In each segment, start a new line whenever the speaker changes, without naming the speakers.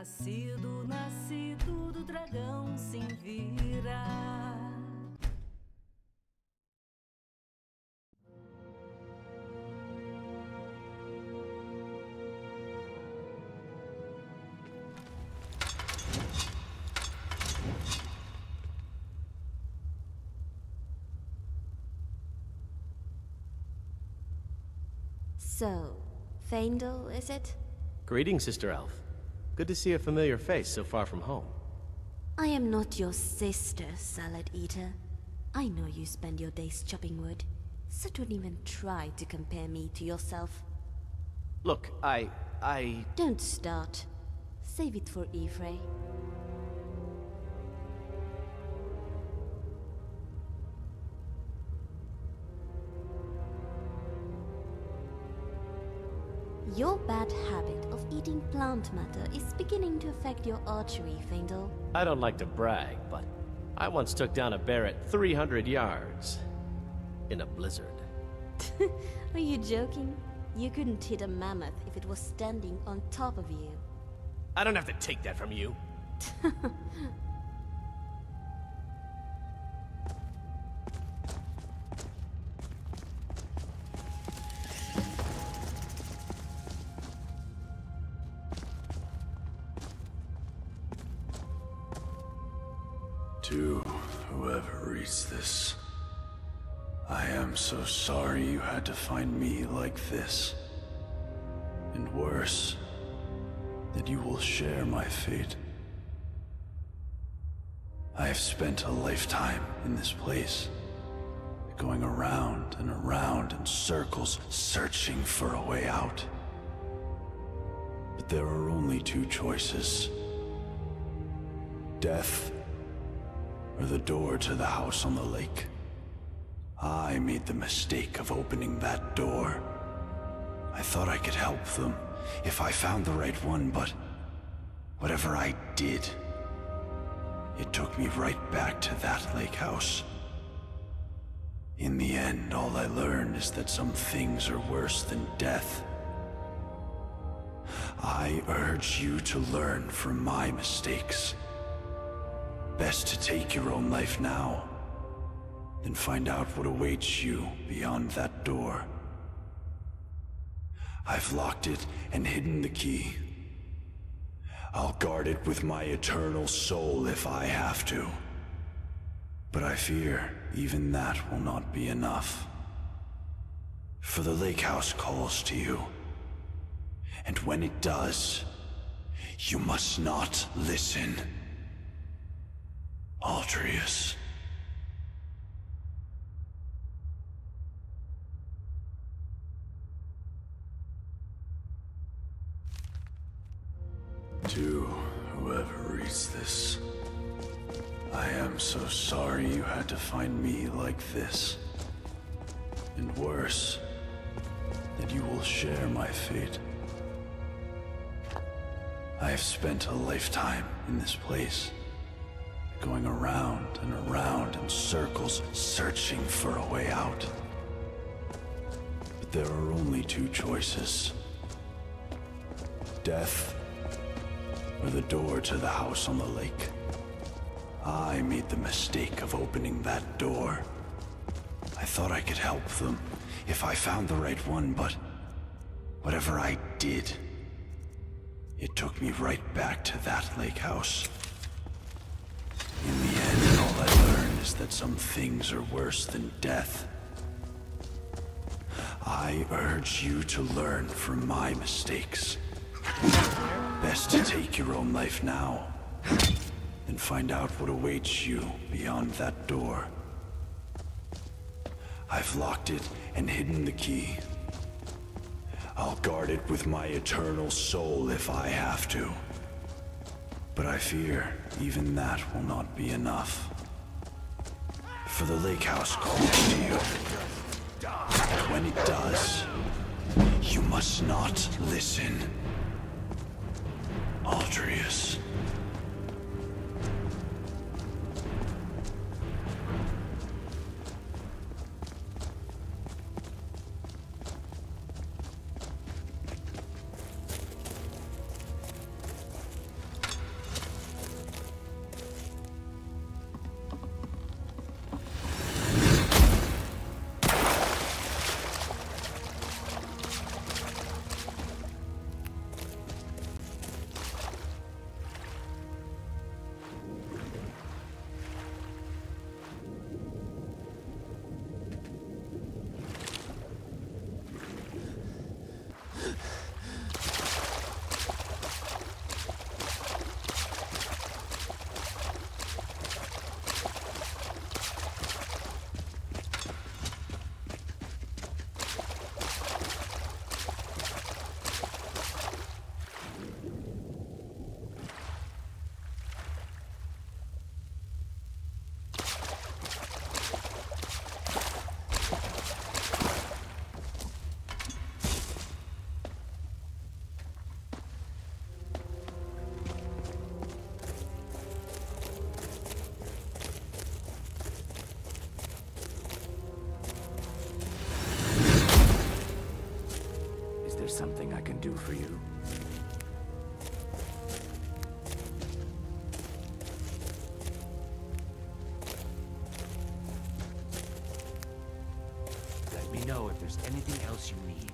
Nascido do dragão sem vira.
So, Faendal, is it?
Greetings, Sister Elf. Good to see a familiar face so far from home.
I am not your sister, Salad Eater. I know you spend your days chopping wood, so don't even try to compare me to yourself.
Look, I...
Don't start. Save it for Ifrei. Your bad habit of eating plant matter is beginning to affect your archery, Faendal.
I don't like to brag, but I once took down a bear at 300 yards. In a blizzard.
Are you joking? You couldn't hit a mammoth if it was standing on top of you.
I don't have to take that from you.
To whoever reads this, I am so sorry you had to find me like this. And worse, that you will share my fate. I have spent a lifetime in this place, going around and around in circles, searching for a way out. But there are only two choices: death, or the door to the house on the lake. I made the mistake of opening that door. I thought I could help them if I found the right one, but whatever I did, it took me right back to that lake house. In the end, all I learned is that some things are worse than death. I urge you to learn from my mistakes. Best to take your own life now, than find out what awaits you beyond that door. I've locked it and hidden the key. I'll guard it with my eternal soul if I have to. But I fear even that will not be enough. For the lake house calls to you. And when it does, you must not listen. Aldrius. To whoever reads this, I am so sorry you had to find me like this. And worse, that you will share my fate. I have spent a lifetime in this place, going around and around in circles, searching for a way out. But there are only two choices: death, or the door to the house on the lake. I made the mistake of opening that door. I thought I could help them if I found the right one, but whatever I did, it took me right back to that lake house. In the end, all I learned is that some things are worse than death. I urge you to learn from my mistakes. Best to take your own life now, than find out what awaits you beyond that door. I've locked it and hidden the key. I'll guard it with my eternal soul if I have to. But I fear even that will not be enough. For the lake house calls to you. And when it does, you must not listen. Aldrius.
know if there's anything else you need.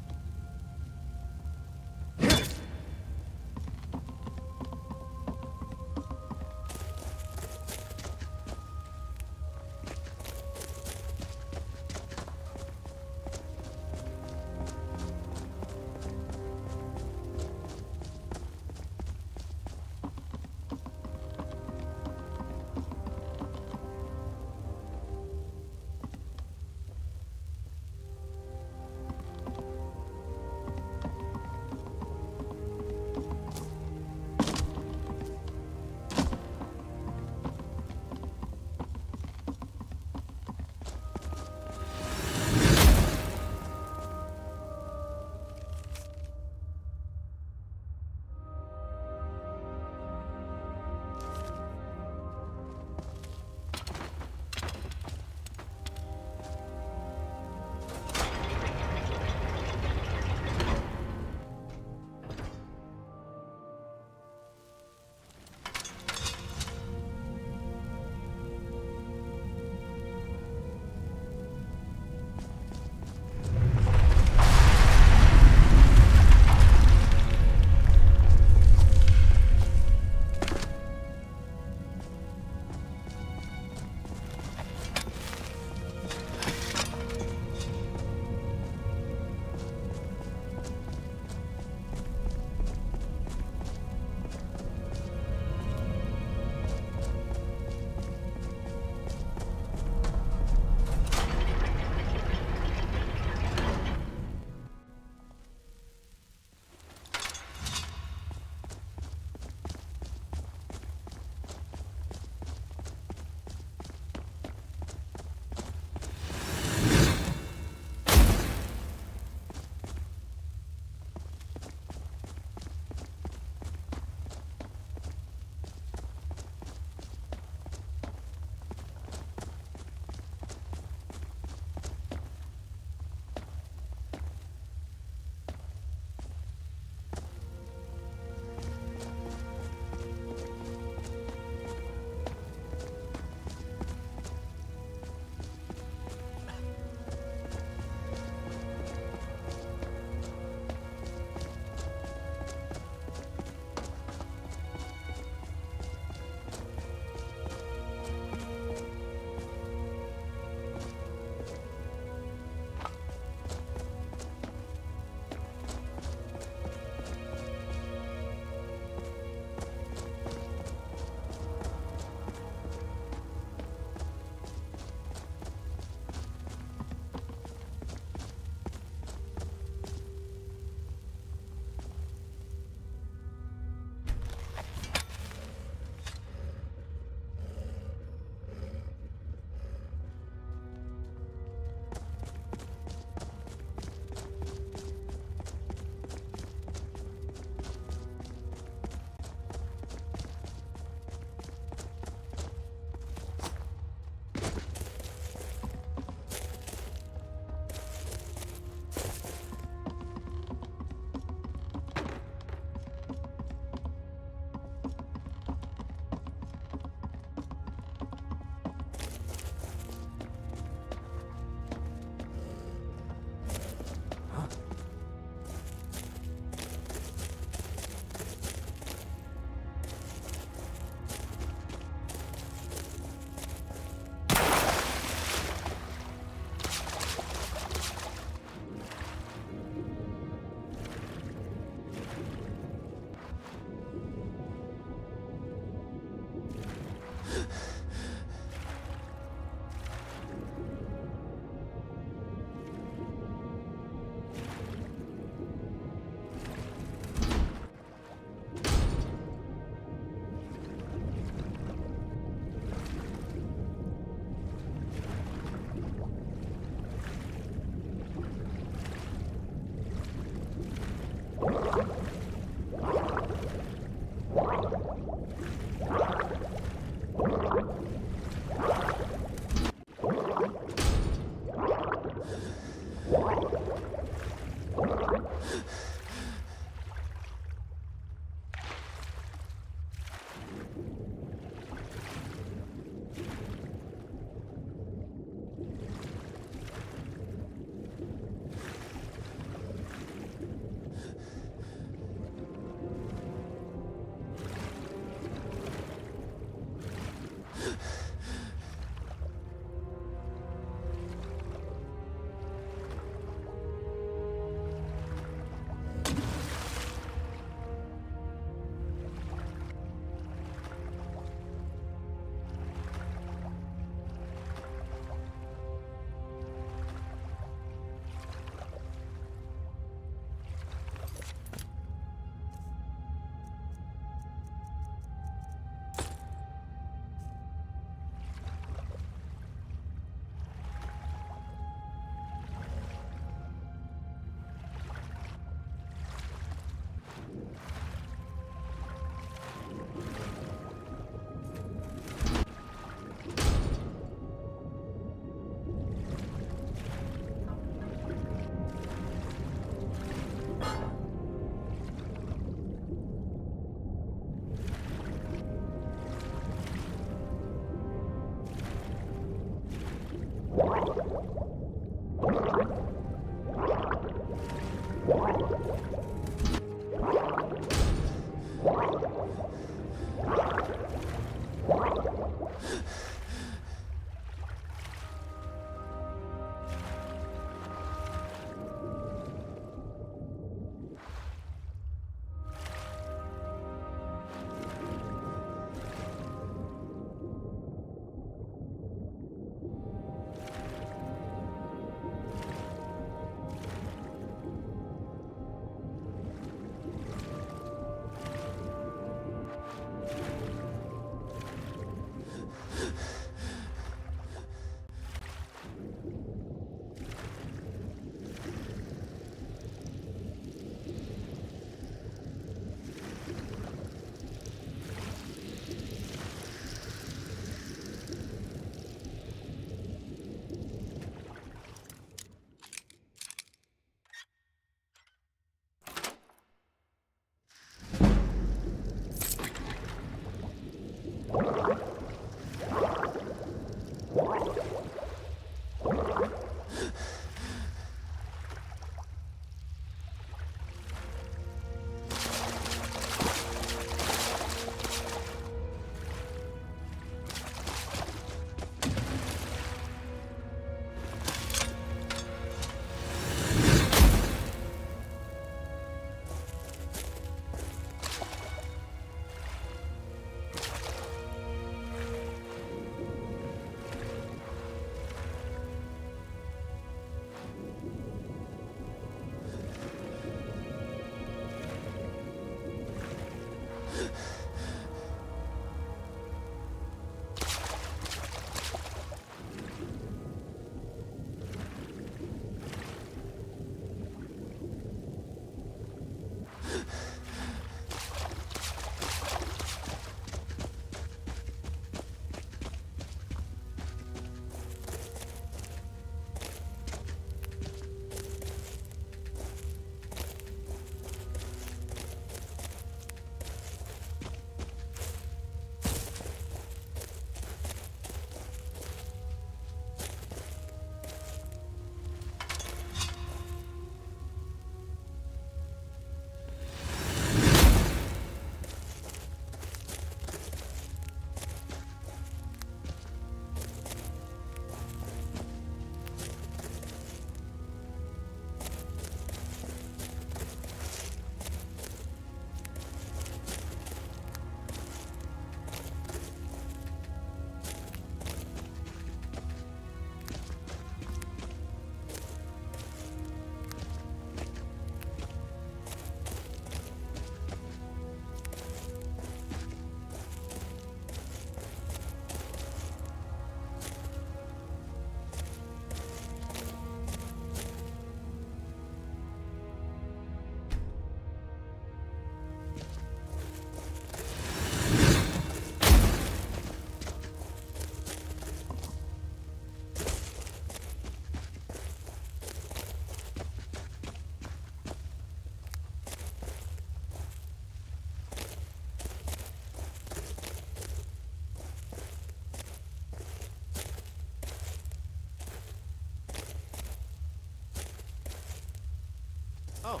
Oh.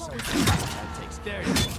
That takes. There you are.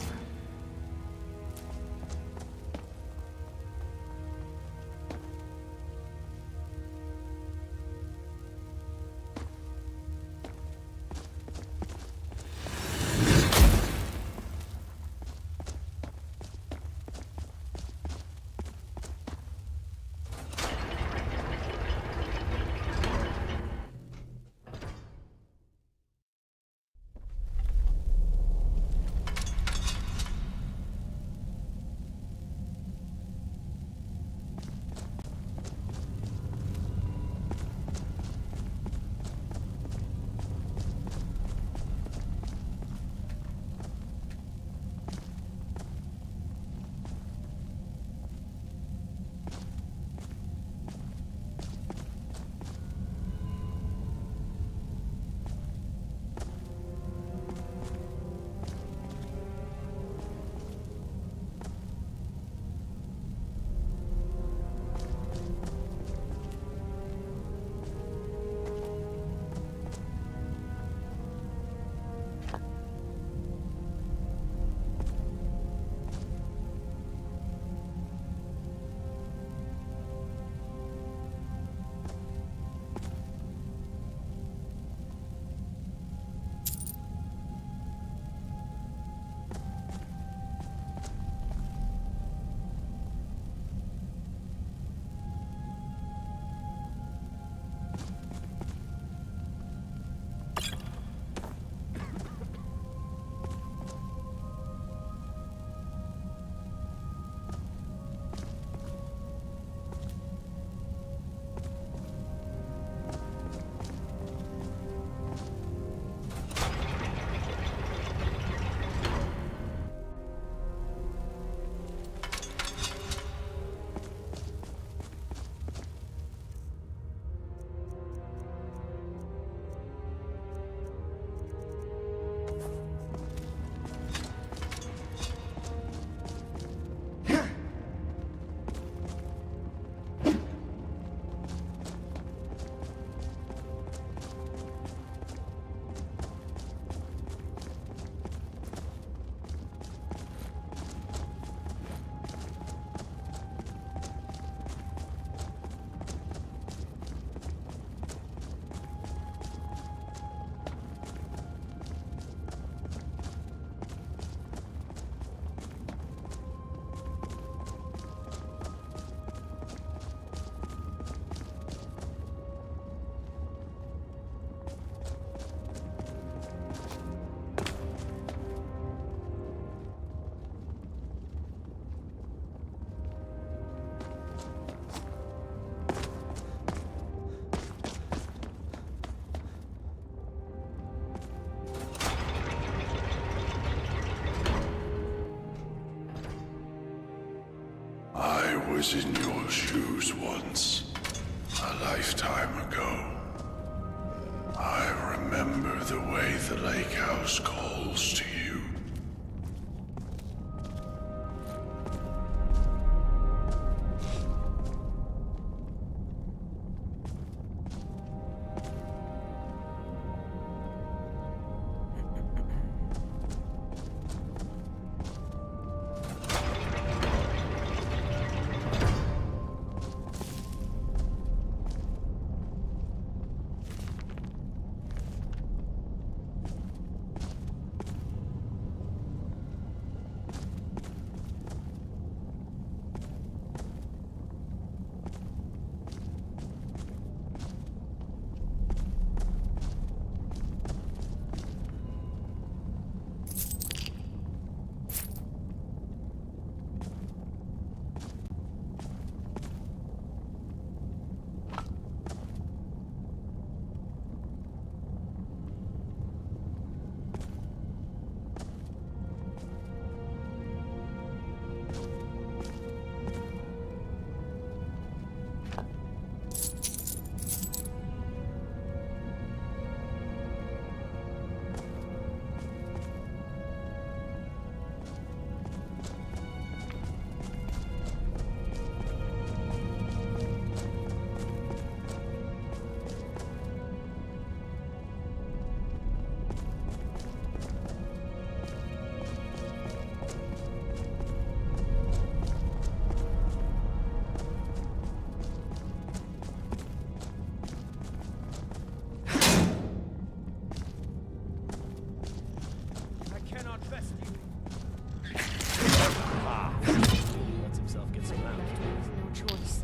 I was in your shoes once, a lifetime ago. I remember the way the lake house calls to you.
best you.
Lets himself get surrounded.
No choice.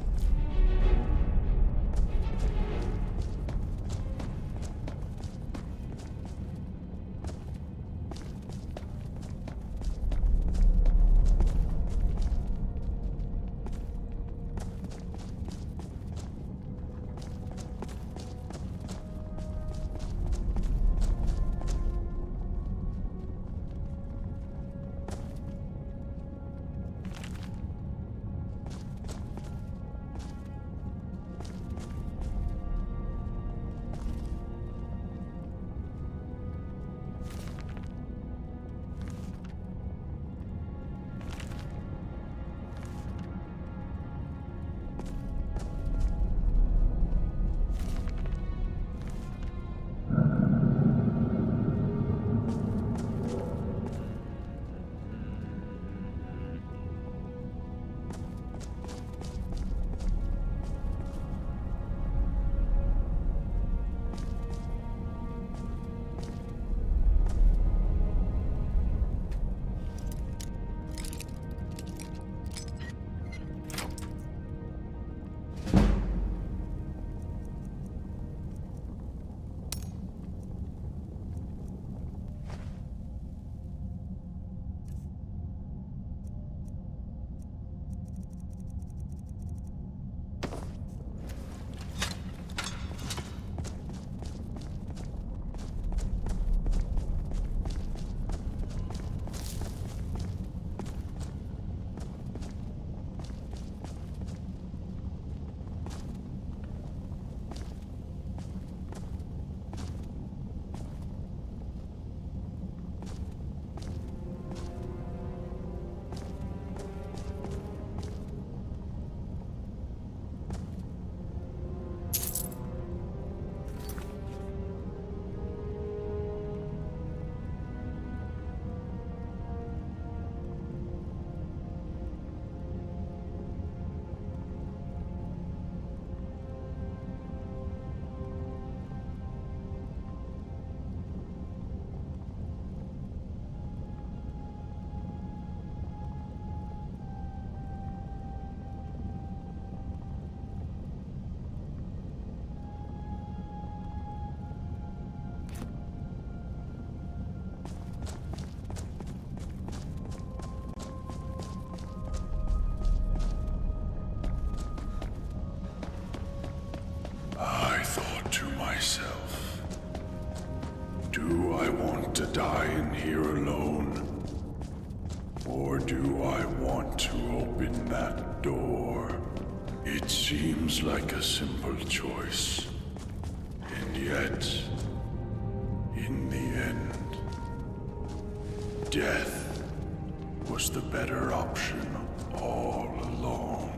Do I want to die in here alone? Or do I want to open that door? It seems like a simple choice. And yet, in the end, death was the better option all along.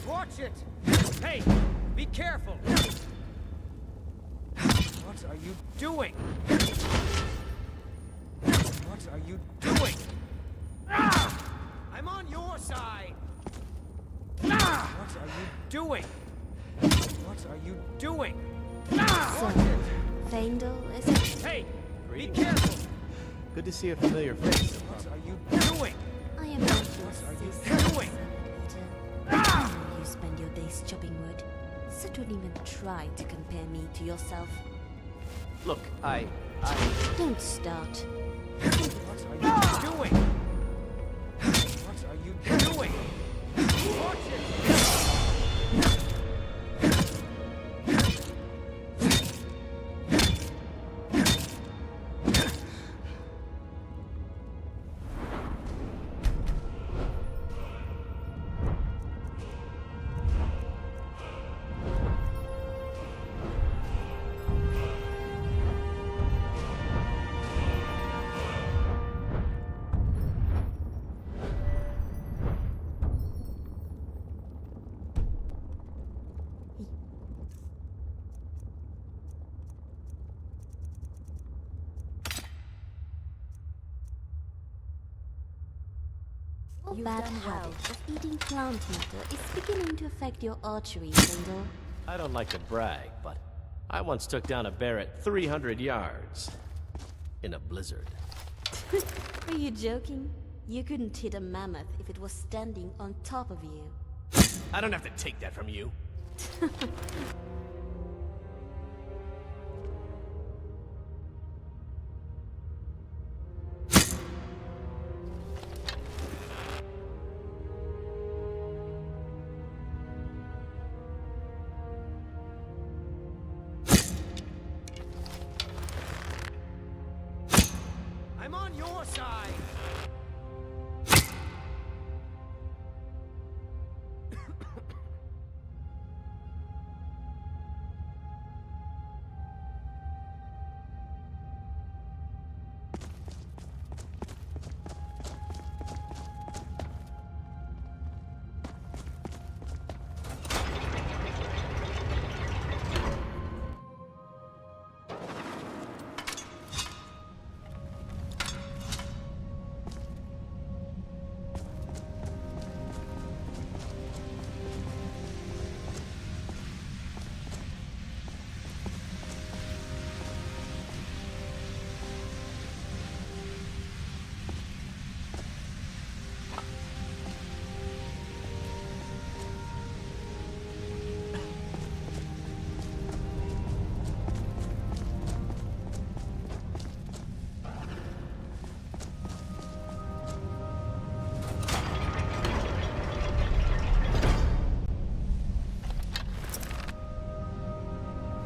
Watch it! Hey, be careful! What are you doing? What are you doing? Ah! I'm on your side! Ah! What are you doing? What are you doing? Ah!
So,
Watch it!
Vandal, is it?
Hey, be
Greetings.
careful!
Good to see a familiar face.
What are you doing?
I am not your
What are you
sister,
doing?
Peter.
Ah!
You spend your days chopping wood, so don't even try to compare me to yourself.
Look, I...
Don't start.
What are you doing? What are you doing? Watch it!
Your
You've
bad
done well.
habit of eating plant matter is beginning to affect your arteries, Angel.
I don't like to brag, but I once took down a bear at 300 yards in a blizzard.
Are you joking? You couldn't hit a mammoth if it was standing on top of you.
I don't have to take that from you.
I'm on your side!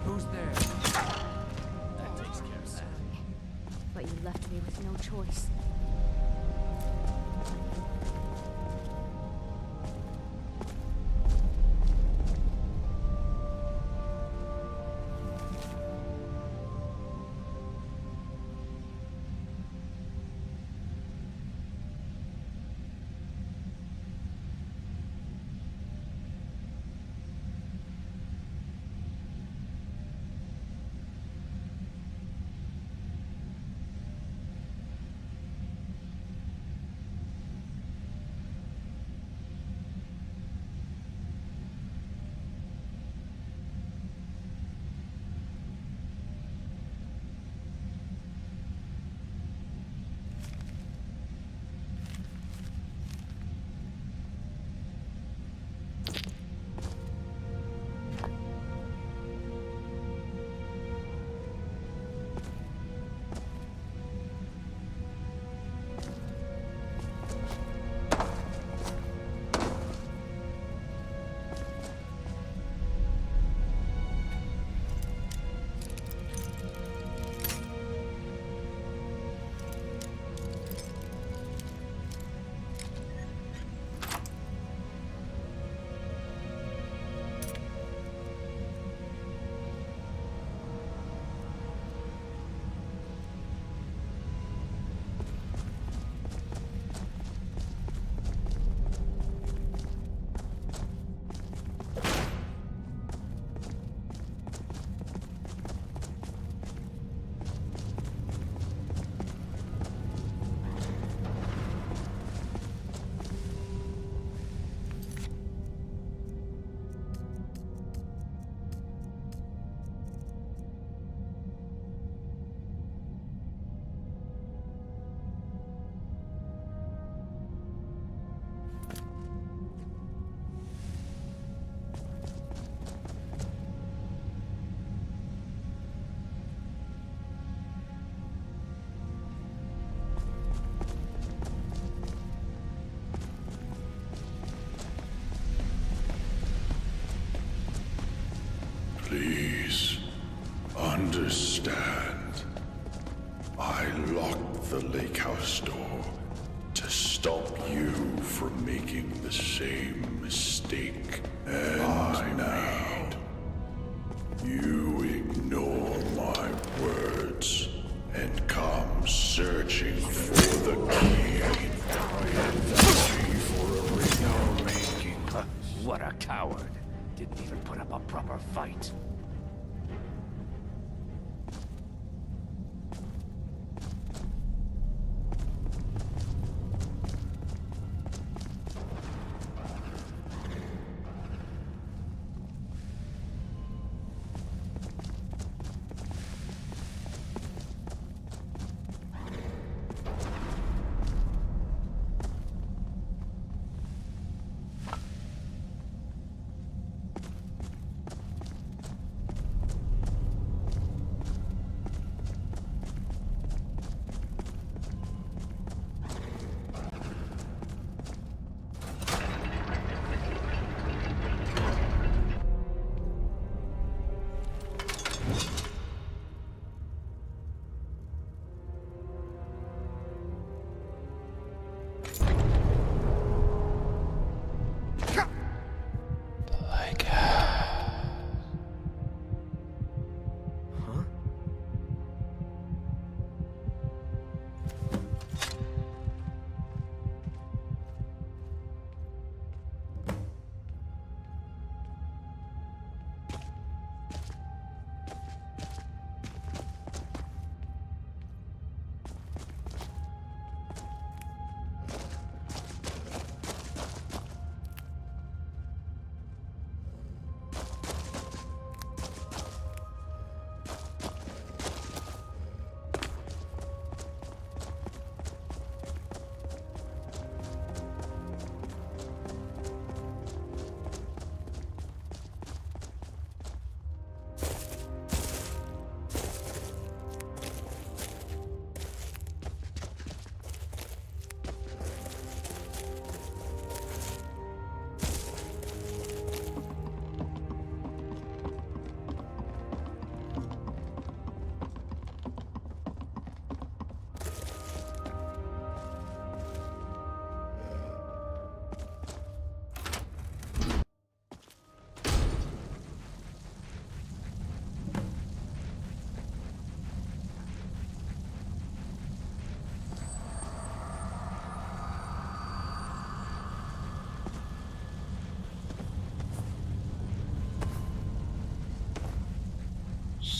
Who's there?
That takes care of that.
But you left me with no choice.
Please, understand. I locked the lake house door to stop you from making the same mistake. And now, you ignore my words and come searching for the key. I am the key for a ring you're making.
What a coward. Didn't even put up a proper fight.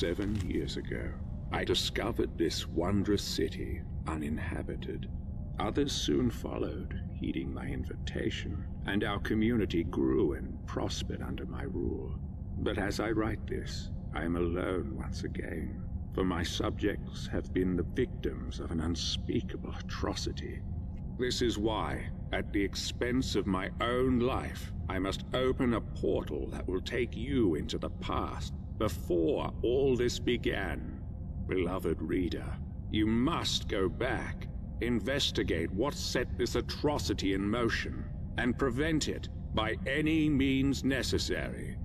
7 years ago, I discovered this wondrous city uninhabited. Others soon followed, heeding my invitation, and our community grew and prospered under my rule. But as I write this, I am alone once again, for my subjects have been the victims of an unspeakable atrocity. This is why, at the expense of my own life, I must open a portal that will take you into the past, before all this began. Beloved reader, you must go back, investigate what set this atrocity in motion, and prevent it by any means necessary.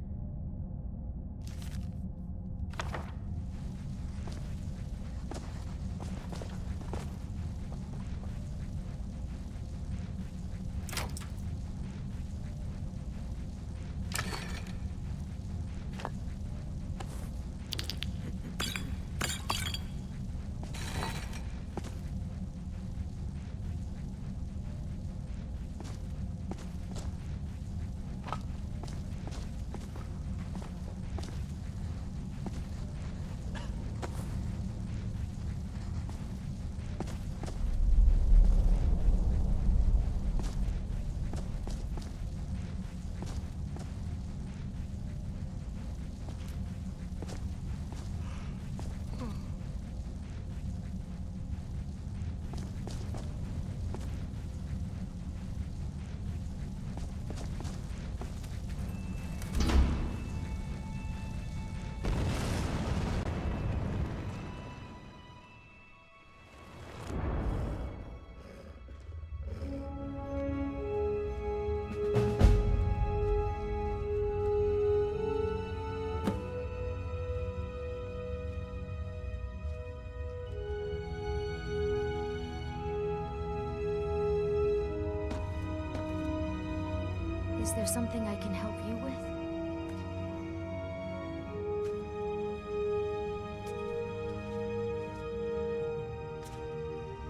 Is there something I can help you with?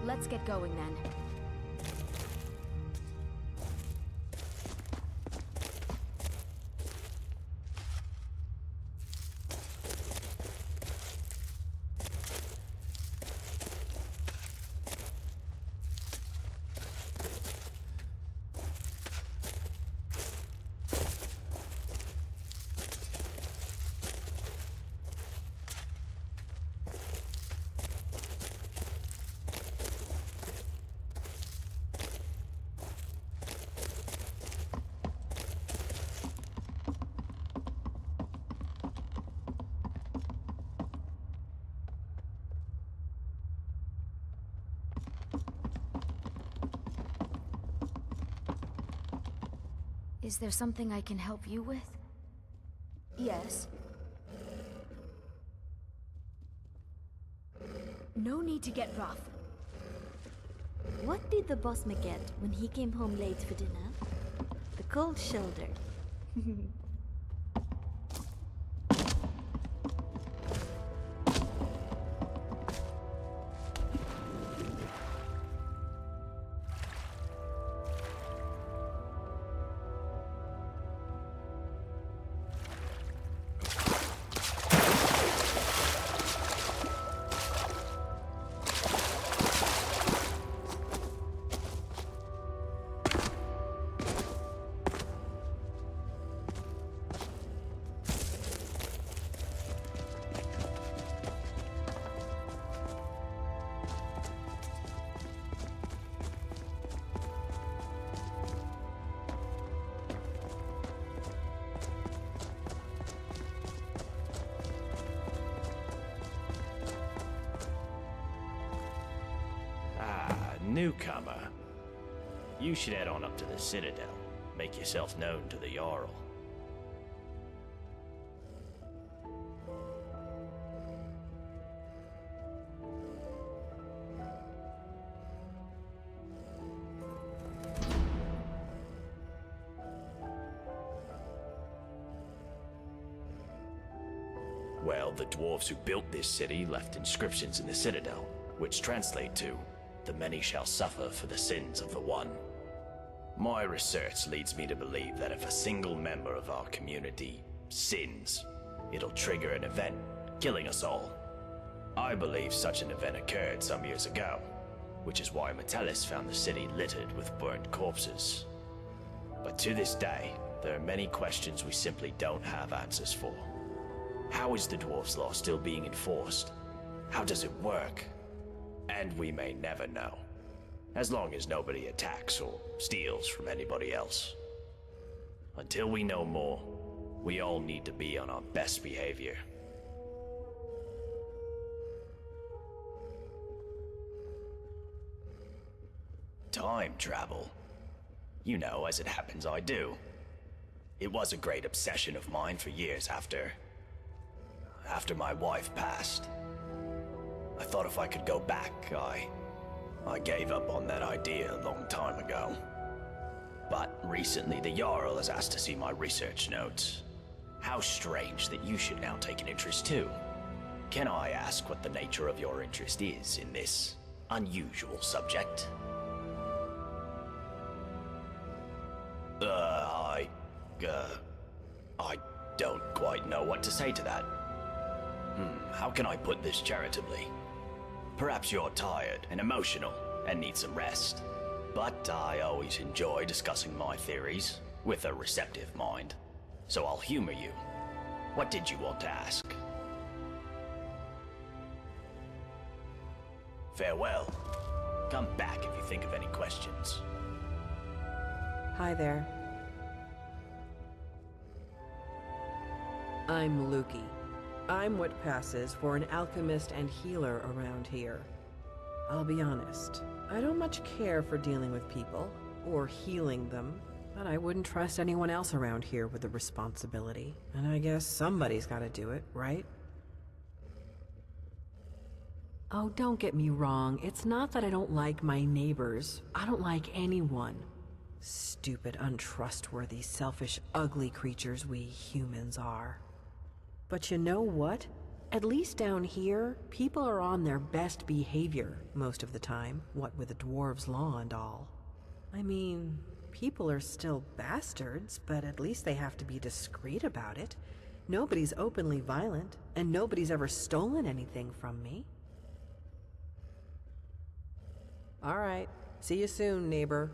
Let's get going then. Is there something I can help you with? Yes. No need to get rough.
What did the boss get when he came home late for dinner? The cold shoulder.
Newcomer. You should head on up to the Citadel. Make yourself known to the Jarl. Well, the dwarves who built this city left inscriptions in the Citadel, which translate to, "The many shall suffer for the sins of the one." My research leads me to believe that if a single member of our community sins, it'll trigger an event killing us all. I believe such an event occurred some years ago, which is why Metellus found the city littered with burnt corpses. But to this day, there are many questions we simply don't have answers for. How is the dwarves' law still being enforced? How does it work? And we may never know, as long as nobody attacks or steals from anybody else. Until we know more, we all need to be on our best behavior. Time travel. You know, as it happens, I do. It was a great obsession of mine for years after my wife passed. I thought if I could go back, I gave up on that idea a long time ago. But recently the Jarl has asked to see my research notes. How strange that you should now take an interest too. Can I ask what the nature of your interest is in this unusual subject? I don't quite know what to say to that. How can I put this charitably? Perhaps you're tired and emotional and need some rest. But I always enjoy discussing my theories with a receptive mind. So I'll humor you. What did you want to ask? Farewell. Come back if you think of any questions.
Hi there. I'm Lukey. I'm what passes for an alchemist and healer around here. I'll be honest, I don't much care for dealing with people, or healing them, but I wouldn't trust anyone else around here with the responsibility. And I guess somebody's gotta do it, right? Oh, don't get me wrong, it's not that I don't like my neighbors. I don't like anyone. Stupid, untrustworthy, selfish, ugly creatures we humans are. But you know what? At least down here, people are on their best behavior most of the time, what with the dwarves' law and all. I mean, people are still bastards, but at least they have to be discreet about it. Nobody's openly violent, and nobody's ever stolen anything from me. All right, see you soon, neighbor.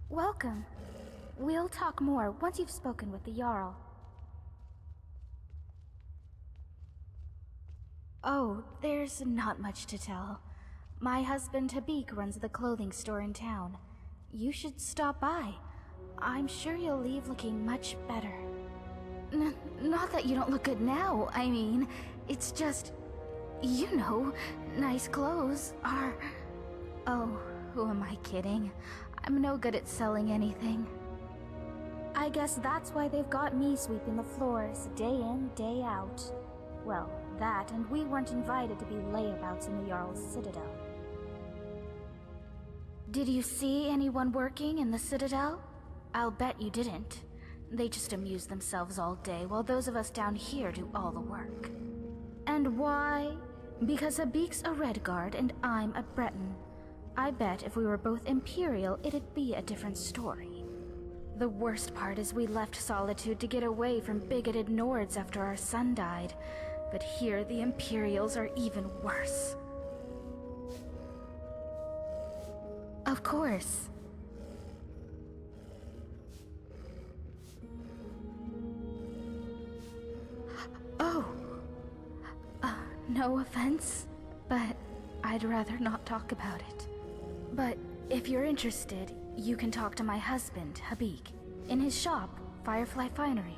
Welcome. We'll talk more once you've spoken with the Jarl. Oh, there's not much to tell. My husband Habik runs the clothing store in town. You should stop by. I'm sure you'll leave looking much better. Not that you don't look good now, I mean, it's just, you know, nice clothes are... Oh, who am I kidding? I'm no good at selling anything. I guess that's why they've got me sweeping the floors day in, day out. Well, that, and we weren't invited to be layabouts in the Jarl's Citadel. Did you see anyone working in the Citadel? I'll bet you didn't. They just amuse themselves all day while those of us down here do all the work. And why? Because Habik's a Redguard and I'm a Breton. I bet if we were both Imperial, it'd be a different story. The worst part is we left Solitude to get away from bigoted Nords after our son died. But here the Imperials are even worse. Of course. Oh. No offense, but I'd rather not talk about it. But if you're interested, you can talk to my husband, Habik, in his shop, Firefly Finery.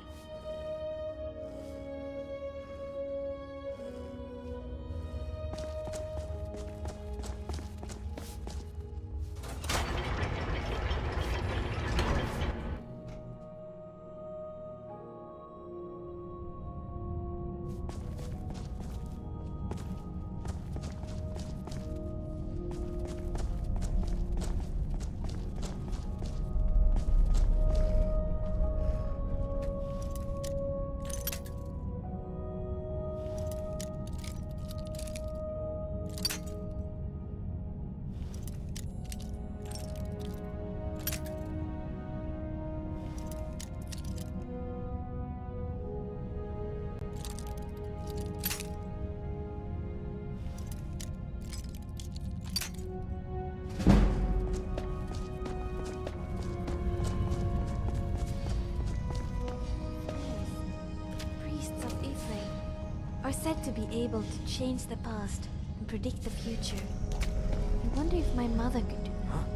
like to be able to change the past and predict the future. I wonder if my mother could do that.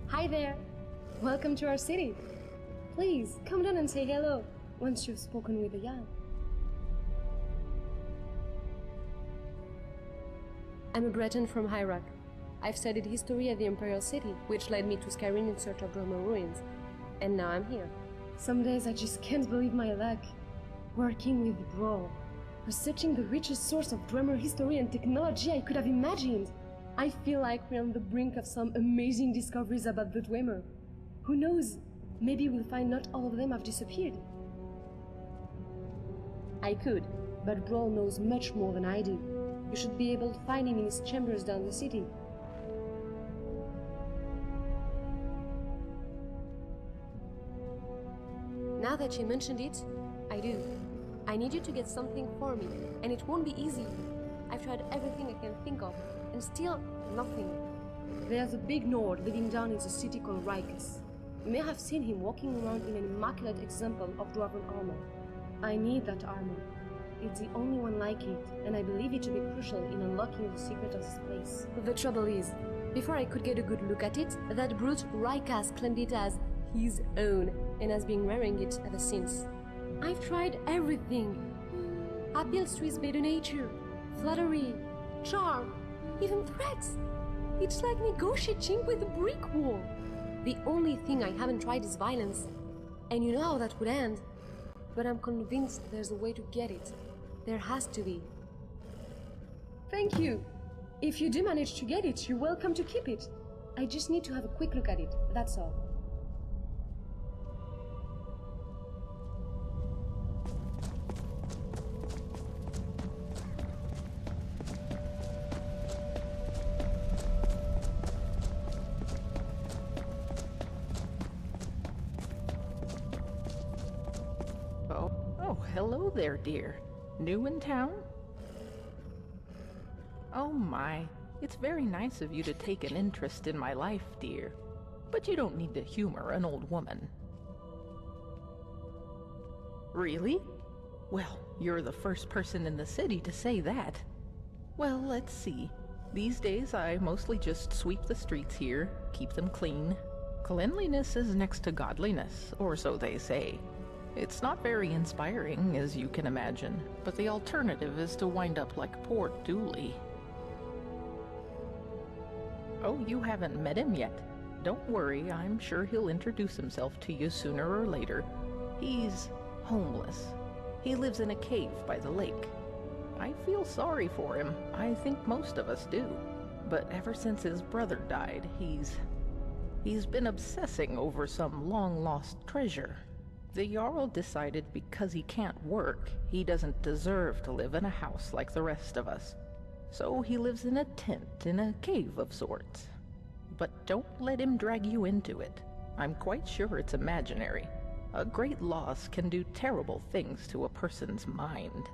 Hi there! Welcome to our city. Please, come down and say hello once you've spoken with the young. I'm a Breton from Hyrak. I've studied history at the Imperial City, which led me to Skyrim in search of Drummer ruins. And now I'm here. Some days I just can't believe my luck. Working with Brawl, researching the richest source of Drummer history and technology I could have imagined. I feel like we're on the brink of some amazing discoveries about the Dwemer. Who knows? Maybe we'll find not all of them have disappeared. I could, but Brawl knows much more than I do. You should be able to find him in his chambers down the city. Now that you mentioned it, I do. I need you to get something for me, and it won't be easy. I've tried everything I can think of, and still nothing. There's a big Nord living down in the city called Rikus. You may have seen him walking around in an immaculate example of dwarven armor. I need that armor. It's the only one like it, and I believe it to be crucial in unlocking the secret of this place. The trouble is, before I could get a good look at it, that brute Rikas claimed it as his own, and has been wearing it ever since. I've tried everything. Appeals to his better nature, flattery, charm, even threats. It's like negotiating with a brick wall. The only thing I haven't tried is violence. And you know how that would end. But I'm convinced there's a way to get it. There has to be. Thank you. If you do manage to get it, you're welcome to keep it. I just need to have a quick look at it, that's all.
Oh, hello there, dear. New in town? Oh my, it's very nice of you to take an interest in my life, dear. But you don't need to humor an old woman. Really? Well, you're the first person in the city to say that. Well, let's see. These days I mostly just sweep the streets here, keep them clean. Cleanliness is next to godliness, or so they say. It's not very inspiring, as you can imagine, but the alternative is to wind up like poor Dooley. Oh, you haven't met him yet? Don't worry, I'm sure he'll introduce himself to you sooner or later. He's homeless. He lives in a cave by the lake. I feel sorry for him. I think most of us do. But ever since his brother died, he's been obsessing over some long-lost treasure. The Jarl decided because he can't work, he doesn't deserve to live in a house like the rest of us. So he lives in a tent in a cave of sorts. But don't let him drag you into it. I'm quite sure it's imaginary. A great loss can do terrible things to a person's mind.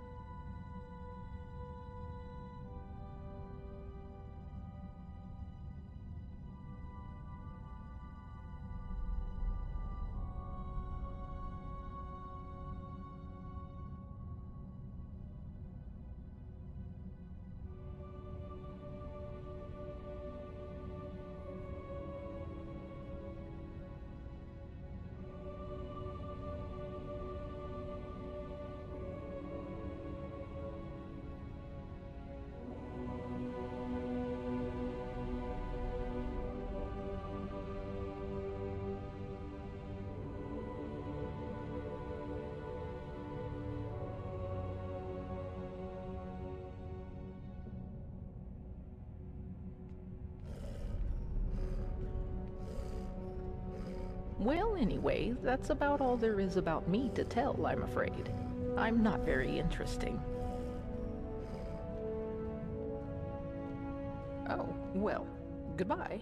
Well, anyway, that's about all there is about me to tell, I'm afraid. I'm not very interesting. Oh, well, goodbye.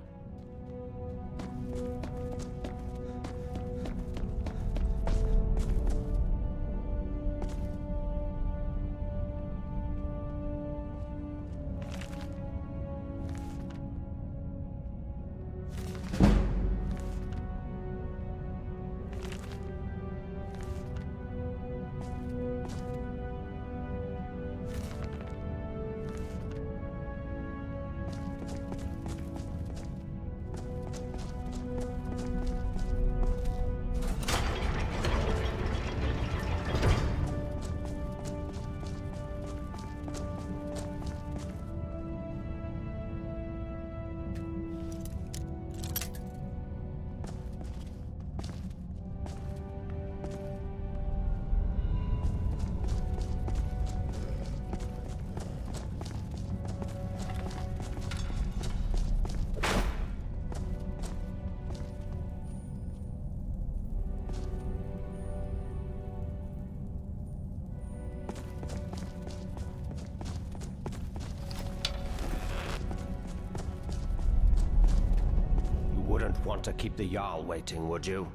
Want to keep the Jarl waiting, would you?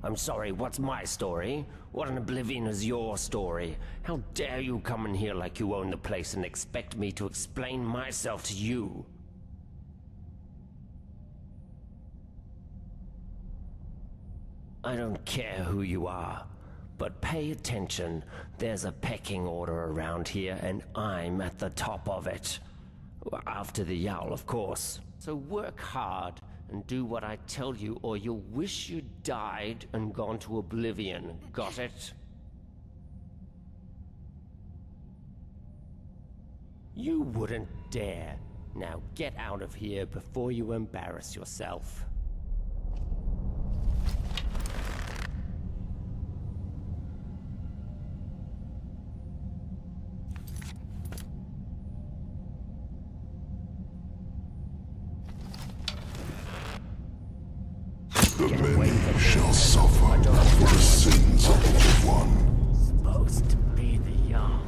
I'm sorry, what's my story? What in oblivion is your story? How dare you come in here like you own the place and expect me to explain myself to you? I don't care who you are, but pay attention. There's a pecking order around here, and I'm at the top of it. After the Jarl, of course. So work hard and do what I tell you, or you'll wish you'd died and gone to oblivion. Got it? You wouldn't dare. Now get out of here before you embarrass yourself.
The many shall suffer for the sins of the one.
Supposed to be the young.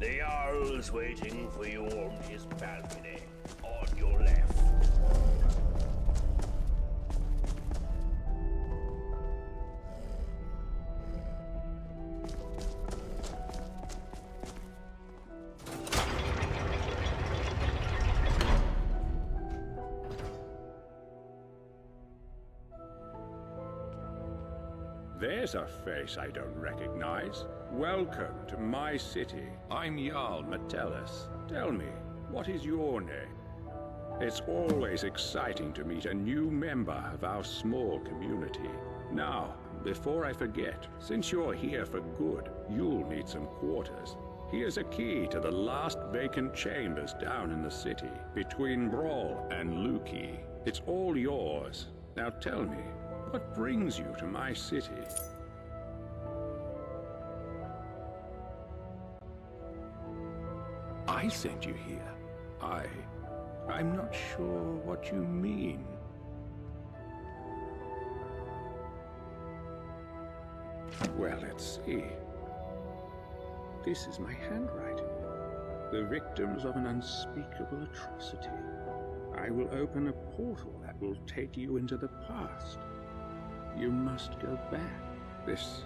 The Jarl is waiting for you on his balcony, on your left.
There's a face I don't recognize. Welcome to my city. I'm Jarl Metellus. Tell me, what is your name? It's always exciting to meet a new member of our small community. Now, before I forget, since you're here for good, you'll need some quarters. Here's a key to the last vacant chambers down in the city, between Brawl and Luki. It's all yours. Now tell me, what brings you to my city? I sent you here. I'm not sure what you mean. Well, let's see. This is my handwriting. The victims of an unspeakable atrocity. I will open a portal that will take you into the past. You must go back. This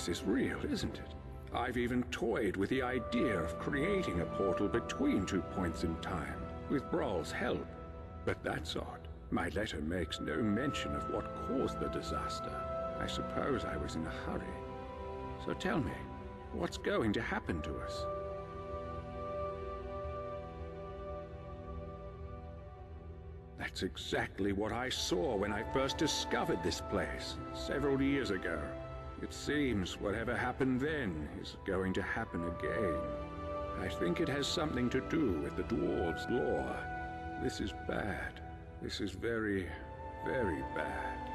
is real, isn't it? I've even toyed with the idea of creating a portal between 2 points in time, with Brawl's help. But that's odd. My letter makes no mention of what caused the disaster. I suppose I was in a hurry. So tell me, what's going to happen to us? That's exactly what I saw when I first discovered this place, several years ago. It seems whatever happened then is going to happen again. I think it has something to do with the dwarves' law. This is bad. This is very, very bad.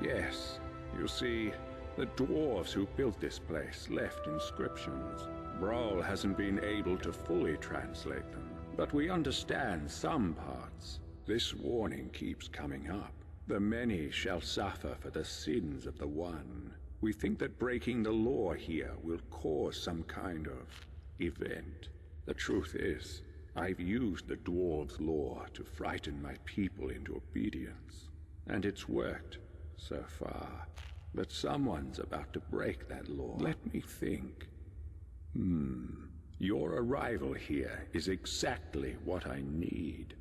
Yes, you see, the dwarves who built this place left inscriptions. Brawl hasn't been able to fully translate them, but we understand some parts. This warning keeps coming up. The many shall suffer for the sins of the one. We think that breaking the law here will cause some kind of event. The truth is, I've used the dwarves' law to frighten my people into obedience. And it's worked, so far. But someone's about to break that law. Let me think. Your arrival here is exactly what I need.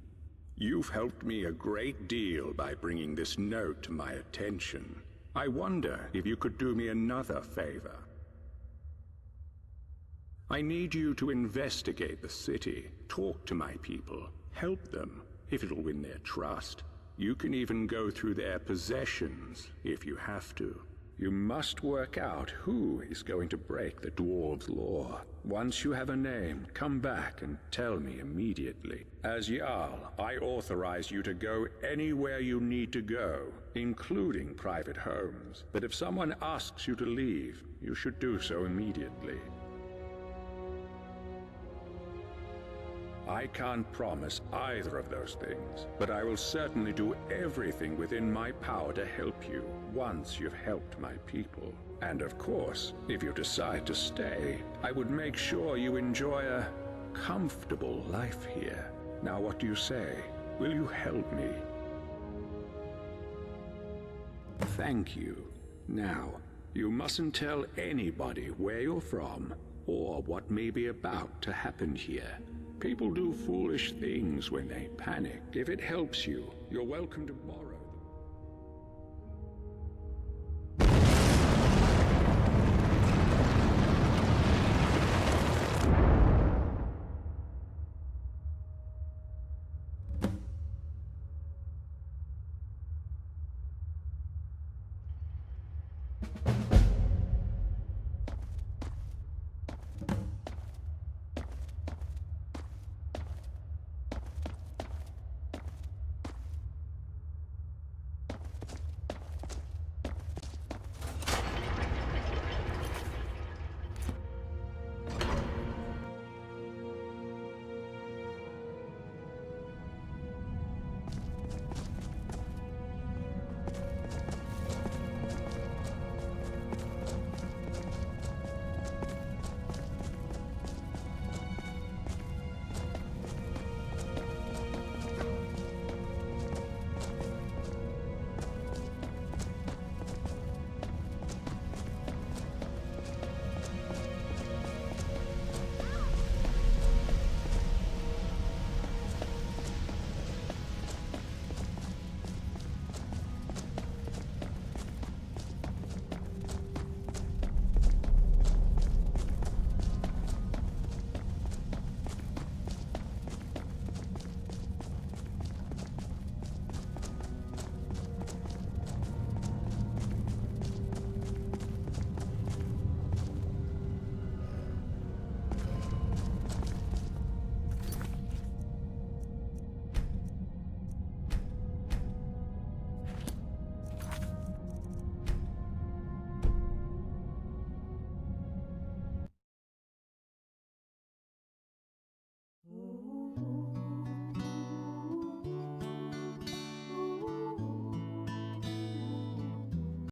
You've helped me a great deal by bringing this note to my attention. I wonder if you could do me another favor. I need you to investigate the city, talk to my people, help them, if it'll win their trust. You can even go through their possessions, if you have to. You must work out who is going to break the dwarves' law. Once you have a name, come back and tell me immediately. As Jarl, I authorize you to go anywhere you need to go, including private homes. But if someone asks you to leave, you should do so immediately. I can't promise either of those things, but I will certainly do everything within my power to help you once you've helped my people. And of course, if you decide to stay, I would make sure you enjoy a comfortable life here. Now what do you say? Will you help me? Thank you. Now, you mustn't tell anybody where you're from or what may be about to happen here. People do foolish things when they panic. If it helps you, you're welcome to borrow.